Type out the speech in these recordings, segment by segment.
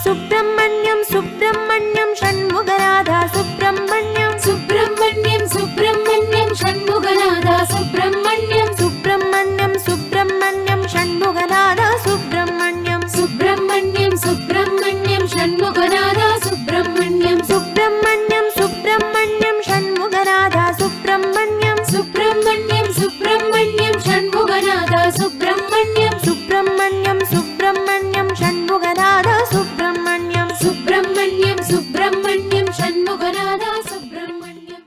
Subramanyam Subramanyam Shanmuganatha Subramanyam Subramanyam Subramanyam Shanmuganatha Subramanyam Subramanyam Subramanyam Shanmuganatha Subramanyam Subramanyam Subramanyam Shanmuganatha Subramanyam Subramanyam Subramanyam Shanmuganatha Subramanyam Subramanyam Subramanyam Shanmuganatha Subramanyam Subramanyam Subramanyam Shanmuganatha Subramanyam Subramanyam Subramanyam Shanmuganatha Subramanyam.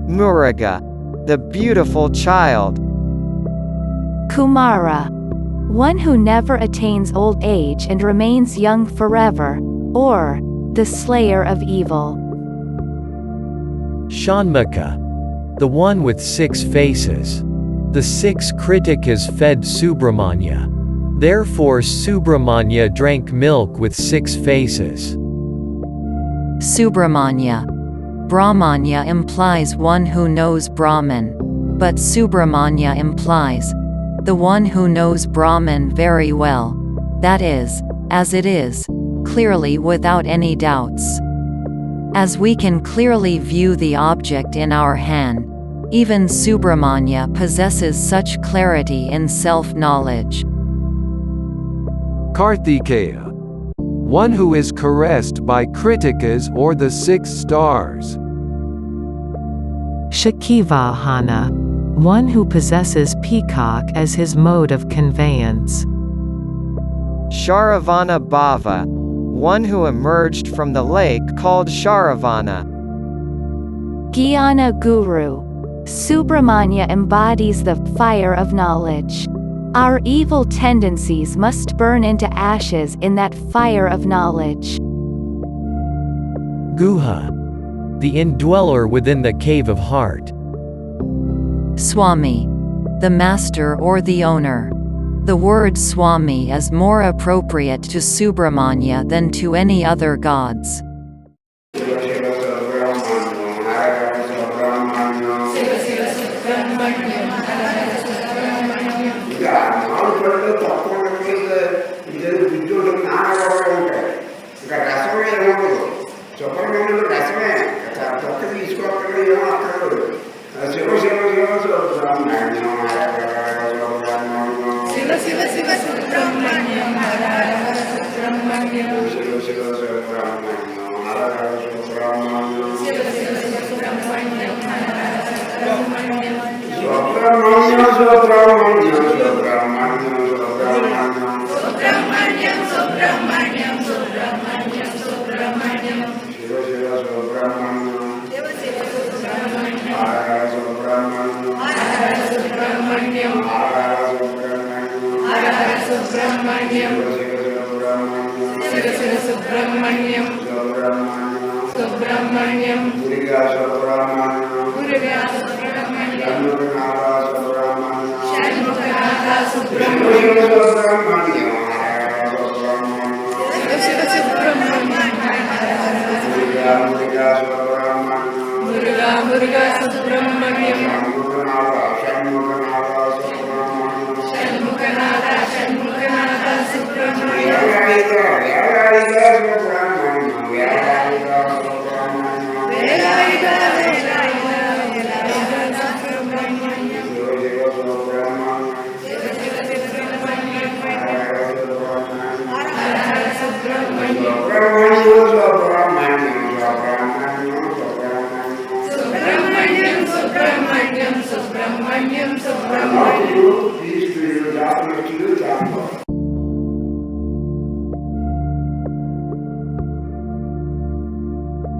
Muruga, the beautiful child. Kumara, one who never attains old age and remains young forever, or the slayer of evil. Shanmukha, the one with 6 faces. The 6 Kritikas fed Subramanya. Therefore Subramanya drank milk with 6 faces. Subramanya. Brahmanya implies one who knows Brahman, but Subramanya implies the one who knows Brahman very well, that is, as it is, clearly without any doubts. As we can clearly view the object in our hand, even Subramanya possesses such clarity in self-knowledge. Karthikeya, one who is caressed by Kritikas or the 6 stars. Shakivahana, one who possesses peacock as his mode of conveyance. Sharavana Bhava, one who emerged from the lake called Sharavana. Jnana Guru. Subramanya embodies the fire of knowledge. Our evil tendencies must burn into ashes in that fire of knowledge. Guha, the indweller within the cave of heart. Swami, the master or the owner. The word Swami is more appropriate to Subramanya than to any other gods.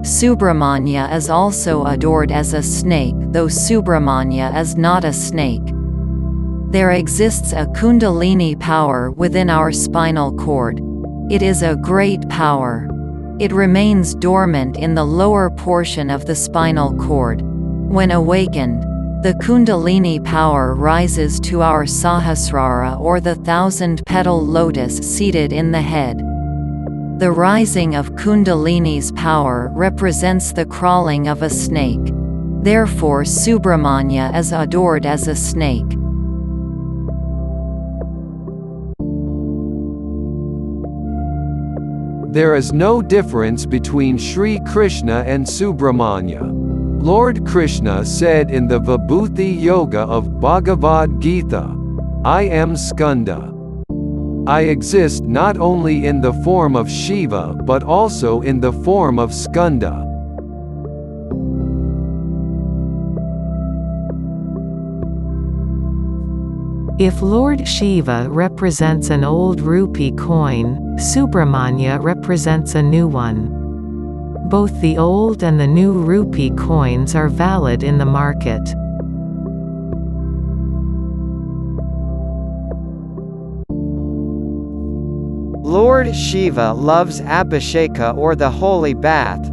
Subramanya is also adored as a snake, though Subramanya is not a snake. There exists a Kundalini power within our spinal cord. It is a great power. It remains dormant in the lower portion of the spinal cord. When awakened, the Kundalini power rises to our Sahasrara or the 1,000-petal lotus seated in the head. The rising of Kundalini's power represents the crawling of a snake. Therefore Subramanya is adored as a snake. There is no difference between Sri Krishna and Subramanya. Lord Krishna said in the Vibhuti Yoga of Bhagavad Gita, I am Skanda. I exist not only in the form of Shiva but also in the form of Skanda. If Lord Shiva represents an old rupee coin, Subramanya represents a new one. Both the old and the new rupee coins are valid in the market. Lord Shiva loves Abhisheka or the holy bath.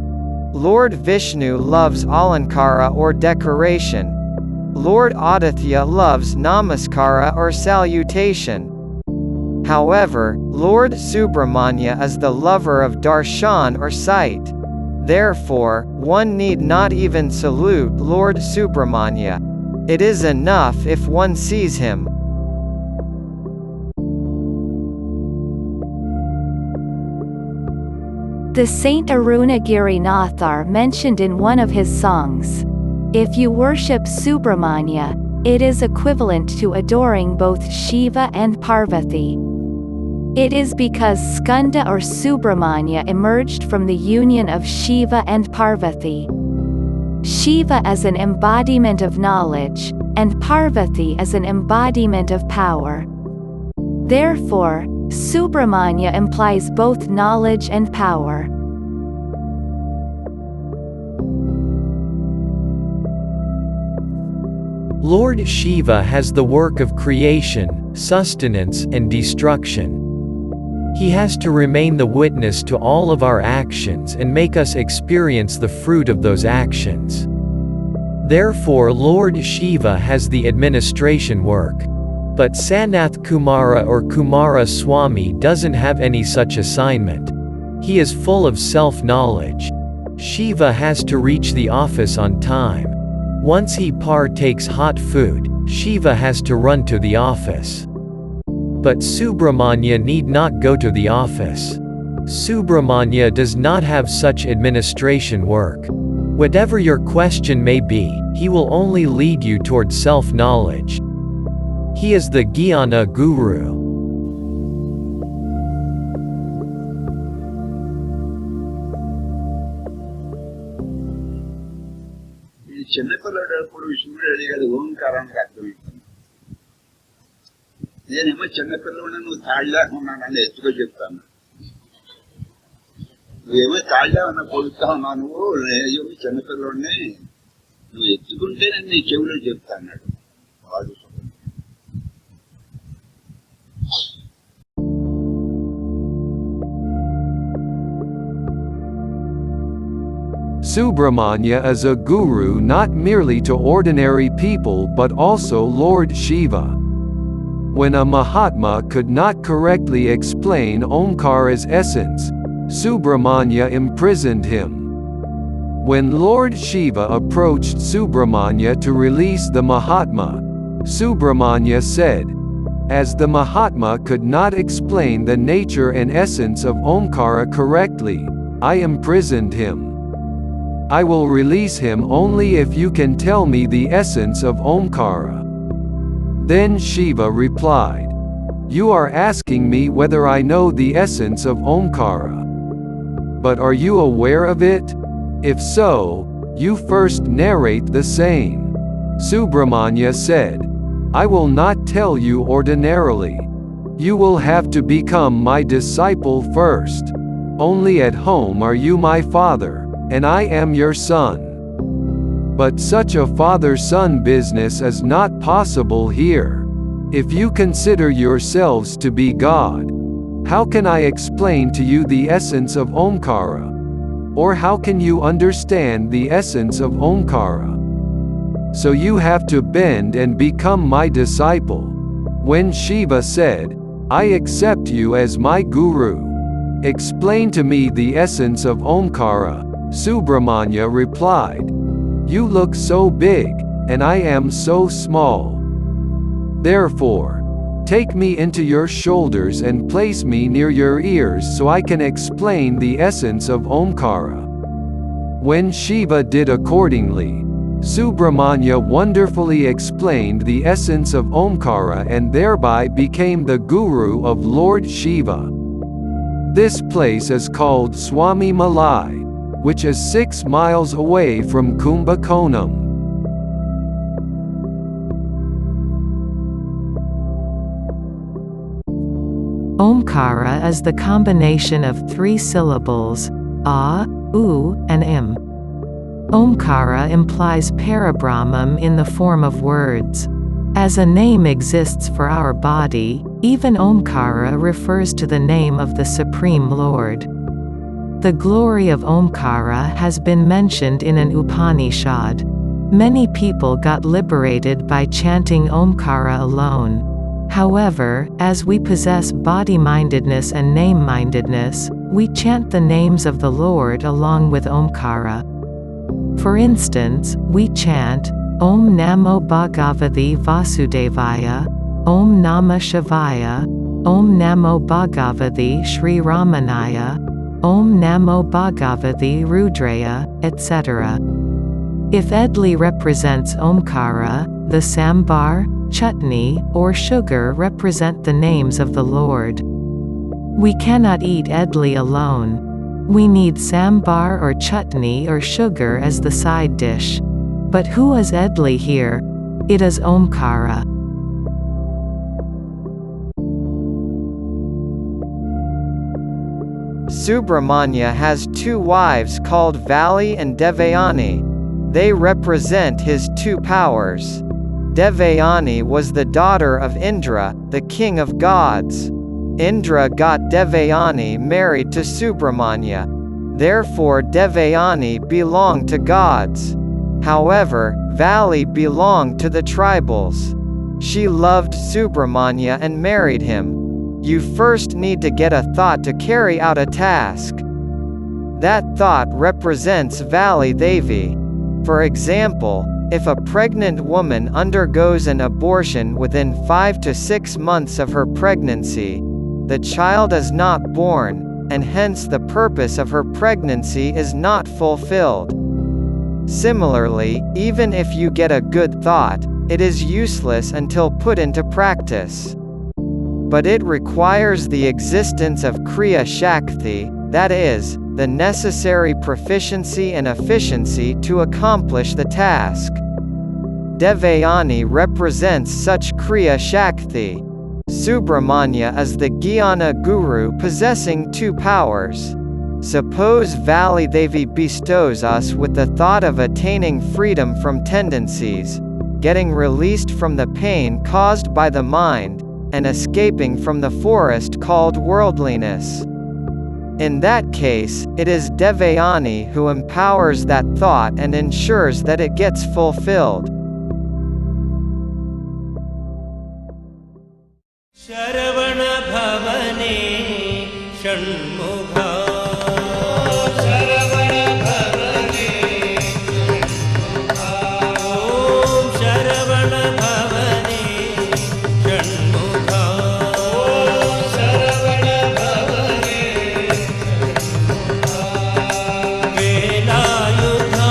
Lord Vishnu loves Alankara or decoration. Lord Aditya loves Namaskara or salutation. However, Lord Subramanya is the lover of darshan or sight. Therefore, one need not even salute Lord Subramanya. It is enough if one sees him. The Saint Arunagirinathar mentioned in one of his songs, if you worship Subramanya, it is equivalent to adoring both Shiva and Parvati. It is because Skanda or Subramanya emerged from the union of Shiva and Parvati. Shiva as an embodiment of knowledge, and Parvati as an embodiment of power. Therefore, Subramanya implies both knowledge and power. Lord Shiva has the work of creation, sustenance, and destruction. He has to remain the witness to all of our actions and make us experience the fruit of those actions. Therefore, Lord Shiva has the administration work. But Sanath Kumara or Kumara Swami doesn't have any such assignment. He is full of self-knowledge. Shiva has to reach the office on time. Once he partakes hot food, Shiva has to run to the office. But Subramanya need not go to the office. Subramanya does not have such administration work. Whatever your question may be, he will only lead you toward self-knowledge. He is the Jnana Guru. చిన్నపిల్లడు విష్ణుడు అడిగాడు ఓంకారానికి అర్థమైంది. నేనేమో చిన్నపిల్లడు నువ్వు తాళ్ళాక ఉన్నానని ఎత్తుగా చెప్తాను. నువ్వేమో తాళ్ళా ఉన్నా కొడుతా ఉన్నావు, నువ్వు నేనేమో చిన్నపిల్లడిని నువ్వు ఎత్తుకుంటే నేను నీ చెవిలో చెప్తా అన్నాడు వాడు. Subramanya is a guru not merely to ordinary people but also Lord Shiva. When a Mahatma could not correctly explain Omkara's essence, Subramanya imprisoned him. When Lord Shiva approached Subramanya to release the Mahatma, Subramanya said, as the Mahatma could not explain the nature and essence of Omkara correctly, I imprisoned him. I will release him only if you can tell me the essence of Omkara. Then Shiva replied, you are asking me whether I know the essence of Omkara. But are you aware of it? If so, you first narrate the same. Subramanya said, I will not tell you ordinarily. You will have to become my disciple first. Only at home are you my father, and I am your son. But such a father-son business is not possible here. If you consider yourselves to be God, how can I explain to you the essence of Omkara? Or how can you understand the essence of Omkara? So you have to bend and become my disciple. When Shiva said, I accept you as my guru, explain to me the essence of Omkara, Subramanya replied, you look so big, and I am so small. Therefore, Take me into your shoulders and place me near your ears so I can explain the essence of Omkara." When Shiva did accordingly, Subramanya wonderfully explained the essence of Omkara and thereby became the guru of Lord Shiva. This place is called Swami Malai, which is 6 miles away from Kumbakonam. Omkara is the combination of 3 syllables, A, U, and Im. Omkara implies Parabrahmam in the form of words. As a name exists for our body, even Omkara refers to the name of the Supreme Lord. The glory of Omkara has been mentioned in an Upanishad. Many people got liberated by chanting Omkara alone. However, as we possess body-mindedness and name-mindedness, we chant the names of the Lord along with Omkara. For instance, we chant, Om Namo Bhagavate Vasudevaya, Om Namah Shivaya, Om Namo Bhagavate Sri Ramanaya, Om Namo Bhagavate Rudraya, etc. If Edli represents Omkara, the sambar, chutney, or sugar represent the names of the Lord. We cannot eat Edli alone. We need sambar or chutney or sugar as the side dish. But who is Edli here? It is Omkara. Subramanya has 2 wives called Vali and Devayani. They represent his 2 powers. Devayani was the daughter of Indra, the king of gods. Indra got Devayani married to Subramanya. Therefore Devayani belonged to gods. However, Vali belonged to the tribals. She loved Subramanya and married him. You first need to get a thought to carry out a task. That thought represents Vali Devi. For example, if a pregnant woman undergoes an abortion within 5 to 6 months of her pregnancy, the child is not born, and hence the purpose of her pregnancy is not fulfilled. Similarly, even if you get a good thought, it is useless until put into practice. But it requires the existence of Kriya Shakti, that is, the necessary proficiency and efficiency to accomplish the task. Devayani represents such Kriya Shakti. Subramanya is the Jnana Guru possessing 2 powers. Suppose Vali Devi bestows us with the thought of attaining freedom from tendencies, getting released from the pain caused by the mind, and escaping from the forest called worldliness. In that case, it is Devayani who empowers that thought and ensures that it gets fulfilled. Sharavana भवने षण्मुखा वेलायुधा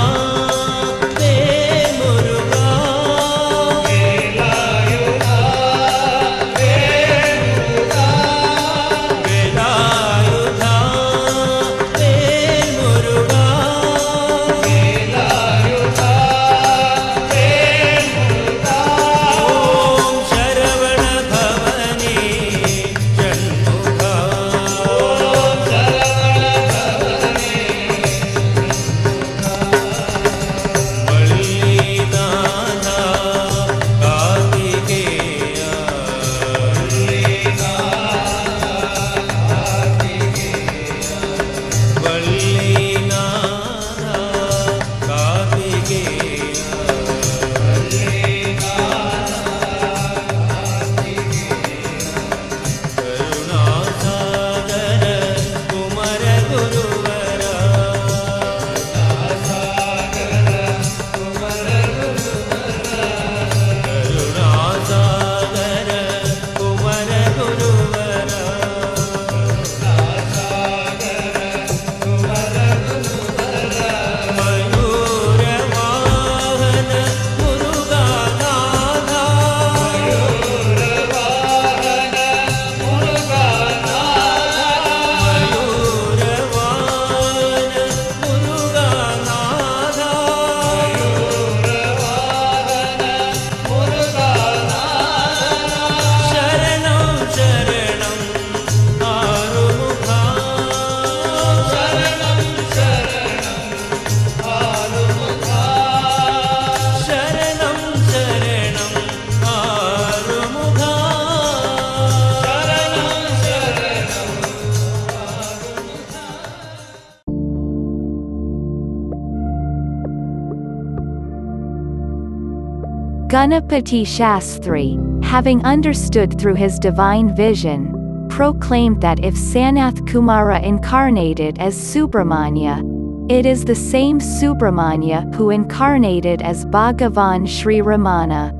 Ganapati Shastri, having understood through his divine vision, proclaimed that if Sanath Kumara incarnated as Subramanya, it is the same Subramanya who incarnated as Bhagavan Sri Ramana.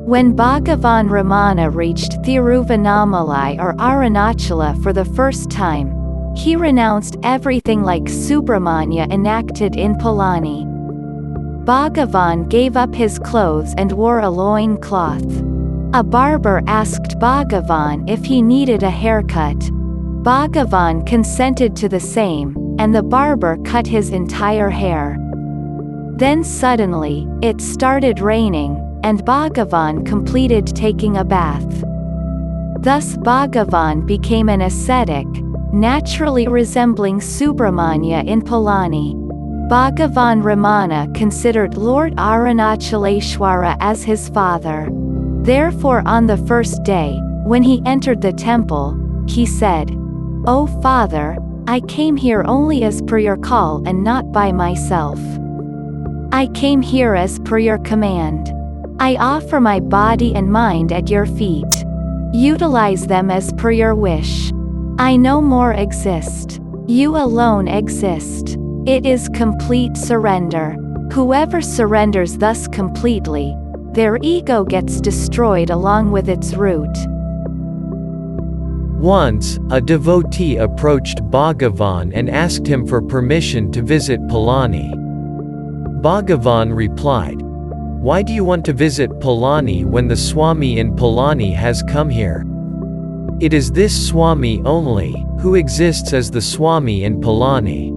When Bhagavan Ramana reached Thiruvannamalai or Arunachala for the first time, he renounced everything like Subramanya enacted in Palani. Bhagavan gave up his clothes and wore a loin cloth. A barber asked Bhagavan if he needed a haircut. Bhagavan consented to the same, and the barber cut his entire hair. Then suddenly, it started raining, and Bhagavan completed taking a bath. Thus Bhagavan became an ascetic, naturally resembling Subramanya in Palani. Bhagavan Ramana considered Lord Arunachaleshwara as his father. Therefore on the first day, when he entered the temple, he said, "O Father, I came here only as per your call and not by myself. I came here as per your command. I offer my body and mind at your feet. Utilize them as per your wish. I no more exist. You alone exist. It is complete surrender. Whoever surrenders thus completely, their ego gets destroyed along with its root." Once, a devotee approached Bhagavan and asked him for permission to visit Palani. Bhagavan replied, "Why do you want to visit Palani when the Swami in Palani has come here? It is this Swami only, who exists as the Swami in Palani."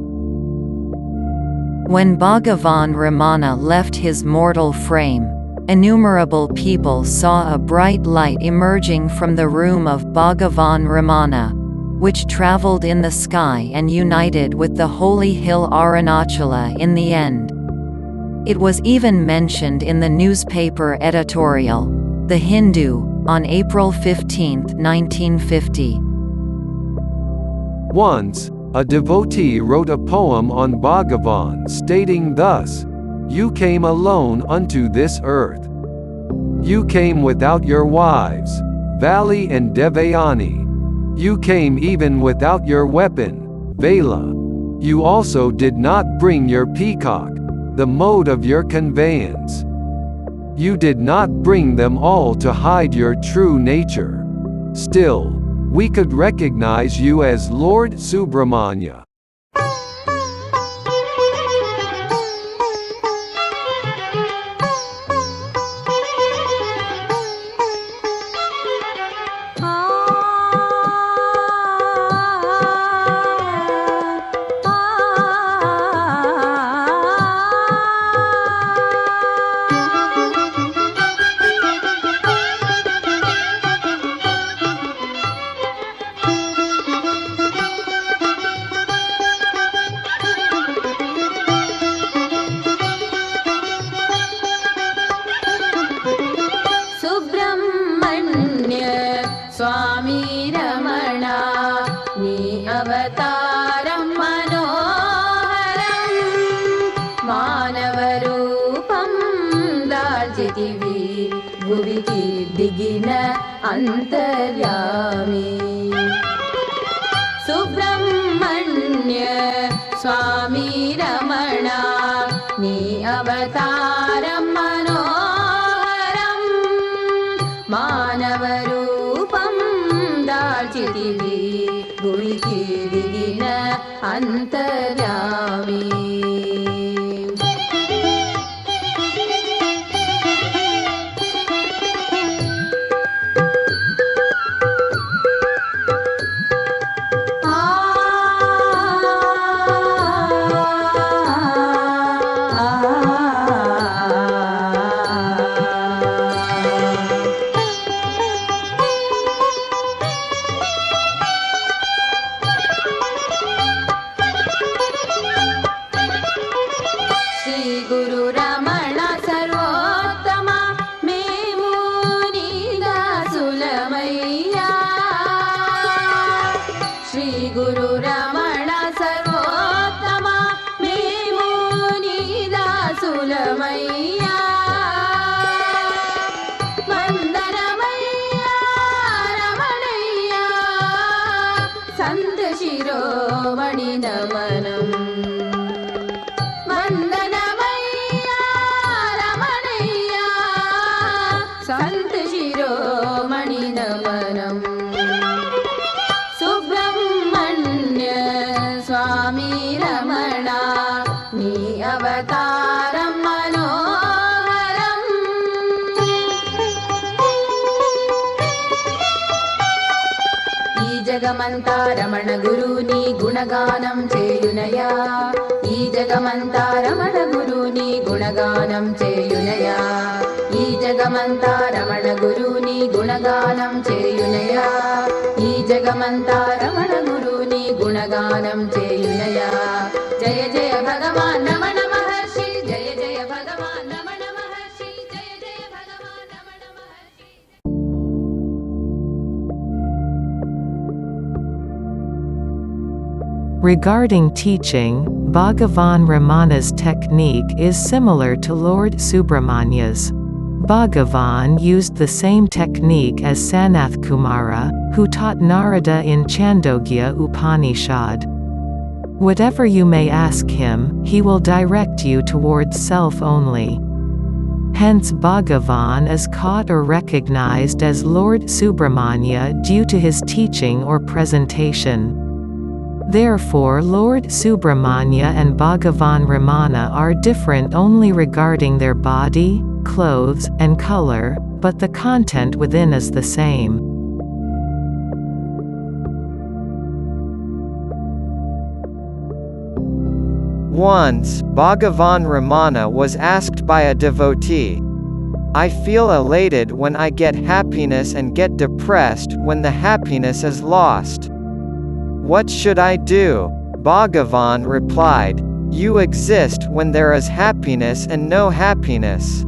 When Bhagavan Ramana left his mortal frame, innumerable people saw a bright light emerging from the room of Bhagavan Ramana, which travelled in the sky and united with the holy hill Arunachala in the end. It was even mentioned in the newspaper editorial, The Hindu, on April 15, 1950. Once, a devotee wrote a poem on Bhagavan stating thus, "You came alone unto this earth. You came without your wives, Vali and Devayani. You came even without your weapon, Vala. You also did not bring your peacock, the mode of your conveyance. You did not bring them all to hide your true nature. Still, we could recognize you as Lord Subramanya." Subrahmanya स्वामी रमणा नी अवतारं मनोहरं मानवरूपं दार्जितिवि भुवि कीर्तिगिन अन्तर्यामी सुब्रह्मण्य स्वामी रमणा नी अवतारं मनोहरं मानवरूपं दार्जितिवि भुवि कीर्तिगिन अन्तर्यामी शिरोमणि नमनम् वन्दनमय्या रमणय्या सन्त शिरोमणि नमनम् सुब्रह्मण्य स्वामी रमणा नी अवतारं मनोहरम् ఈ జగమంతా రమణ గురుని గుణగానం చేయునయా ఈ జగమంతా రమణ గురుని గుణగానం చేయునయా ఈ జగమంతా రమణ గురుని గుణగానం చేయునయా ఈ జగమంతా రమణ గురుని గుణగానం చేయునయా జయ జయ భగవాన్ రమణ మహర్షి జయ జయ భగవాన్ రమణ మహర్షి జయ జయ భగవాన్ Ramana Maharshi Regarding teaching, Bhagavan Ramana's technique is similar to Lord Subramania's. Bhagavan used the same technique as Sanath Kumara, who taught Narada in Chandogya Upanishad. Whatever you may ask him, he will direct you towards self only. Hence Bhagavan is caught or recognized as Lord Subramania due to his teaching or presentation. Therefore Lord Subramania and Bhagavan Ramana are different only regarding their body, clothes, and color, but the content within is the same. Once, Bhagavan Ramana was asked by a devotee, I feel elated when I get happiness and get depressed when the happiness is lost. What should I do? Bhagavan replied, You exist when there is happiness and no happiness.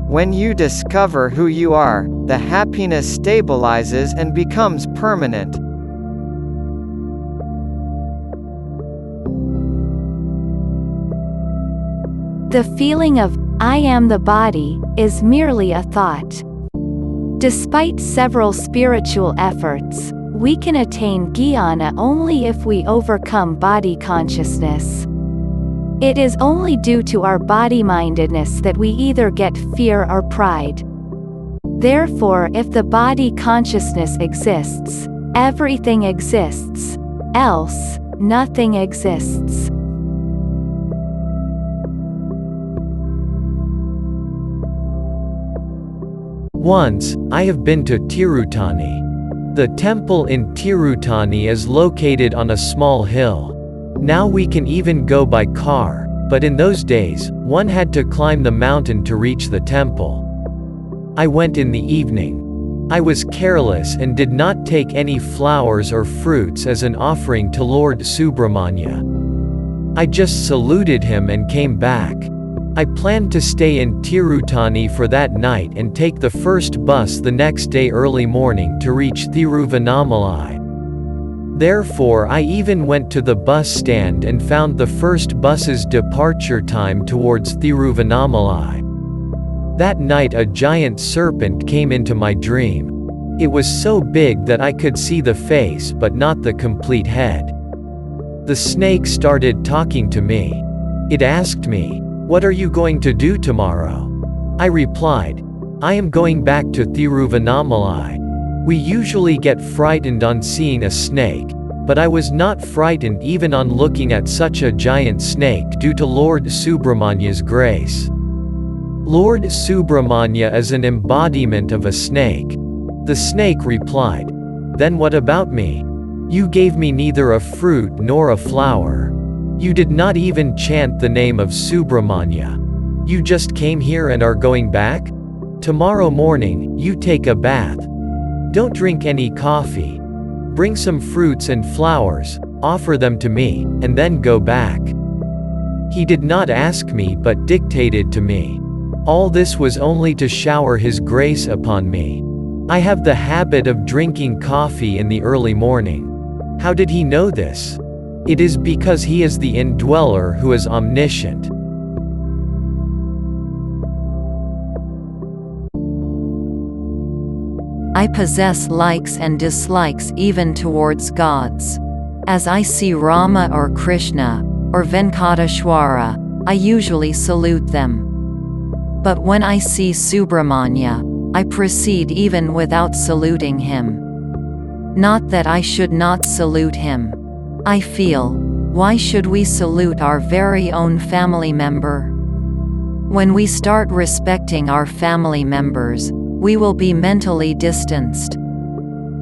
When you discover who you are, the happiness stabilizes and becomes permanent. The feeling of, I am the body, is merely a thought. Despite several spiritual efforts, we can attain jnana only if we overcome body consciousness. It is only due to our body-mindedness that we either get fear or pride. Therefore, if the body consciousness exists, everything exists. Else, nothing exists. Once, I have been to Tirutani. The temple in Tirutani is located on a small hill. Now we can even go by car, but in those days, one had to climb the mountain to reach the temple. I went in the evening. I was careless and did not take any flowers or fruits as an offering to Lord Subramania. I just saluted him and came back. I planned to stay in Tirutani for that night and take the first bus the next day early morning to reach Thiruvannamalai. Therefore I even went to the bus stand and found the first bus's departure time towards Thiruvannamalai. That night a giant serpent came into my dream. It was so big that I could see the face but not the complete head. The snake started talking to me. It asked me, What are you going to do tomorrow? I replied, I am going back to Thiruvannamalai. We usually get frightened on seeing a snake, but I was not frightened even on looking at such a giant snake due to Lord Subramania's grace. Lord Subramania is an embodiment of a snake. The snake replied, Then what about me? You gave me neither a fruit nor a flower. You did not even chant the name of Subramania. You just came here and are going back? Tomorrow morning, you take a bath. Don't drink any coffee. Bring some fruits and flowers, offer them to me, and then go back. He did not ask me but dictated to me. All this was only to shower his grace upon me. I have the habit of drinking coffee in the early morning. How did he know this? It is because he is the indweller who is omniscient. I possess likes and dislikes even towards gods. As I see Rama or Krishna, or Venkateshwara, I usually salute them. But when I see Subramanya, I proceed even without saluting him. Not that I should not salute him. I feel, why should we salute our very own family member? When we start respecting our family members, we will be mentally distanced.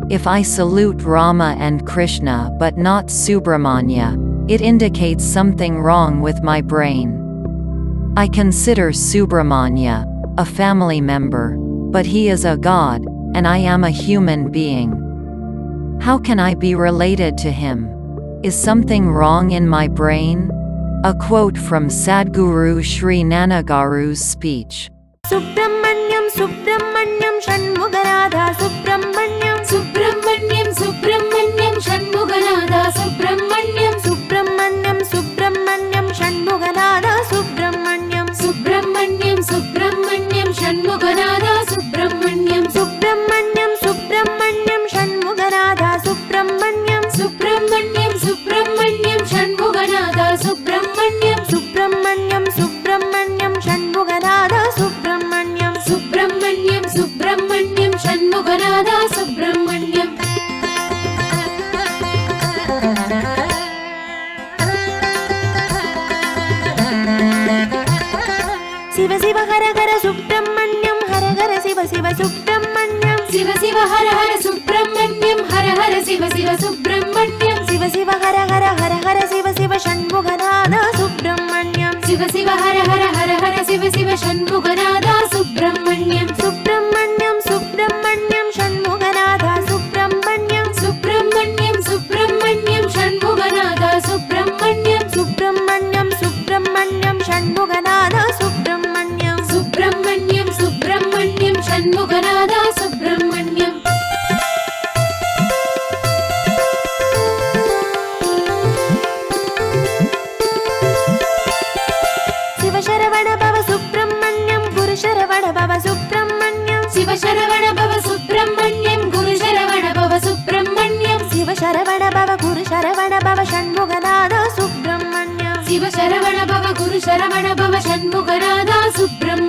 If I salute Rama and Krishna but not Subramanya, it indicates something wrong with my brain. I consider Subramanya a family member, but he is a god, and I am a human being. How can I be related to him? Is something wrong in my brain? A quote from Sadhguru Sri Nanagaru's speech. Subramanyam Subramanyam Shanmugarada Subramanyam Subramanyam Subramanyam Shanmugarada Subramanyam Subramanyam Subramanyam Shanmugarada Subramanyam Subramanyam Subramanyam Shanmugarada Subramanyam Subramanyam Subramanyam Shanmugarada Subramanyam Subramanyam Subramanyam Shanmugarada Subramanyam Subramanyam Subramanyam Shanmugarada Subramanyam Subramanyam Subramanyam Shanmugarada Subramanyam Siva Siva Hara Hara Subramanyam Hara Hara Siva Siva Subramanyam Siva Siva Hara Hara Subramanyam Hara Hara Siva Siva Subramanyam Siva Siva Hara Hara Hara Hara Siva Siva Shanmugarada Subramanyam Siva Siva Hara Hara Hara Hara Siva Siva Shanmugarada Subramanyam Subramanyam Subramanyam Shanmugarada Subramanyam Subramanyam Subramanyam Shanmugarada Subramanyam Subramanyam Subramanyam Shanmugarada Subramanyam Subramanyam Subramanyam Shanmugarada Subramanyam Siva Sharavana Baba Subramanyam Guru Sharavana Baba Subramanyam Siva Sharavana Baba Subramanyam Guru Sharavana Baba Subramanyam Siva Sharavana Baba Guru Sharavana Baba Shanmugarada Subramanyam Siva Sharavana Baba Guru Sharavana Baba Shanmugarada Subramanyam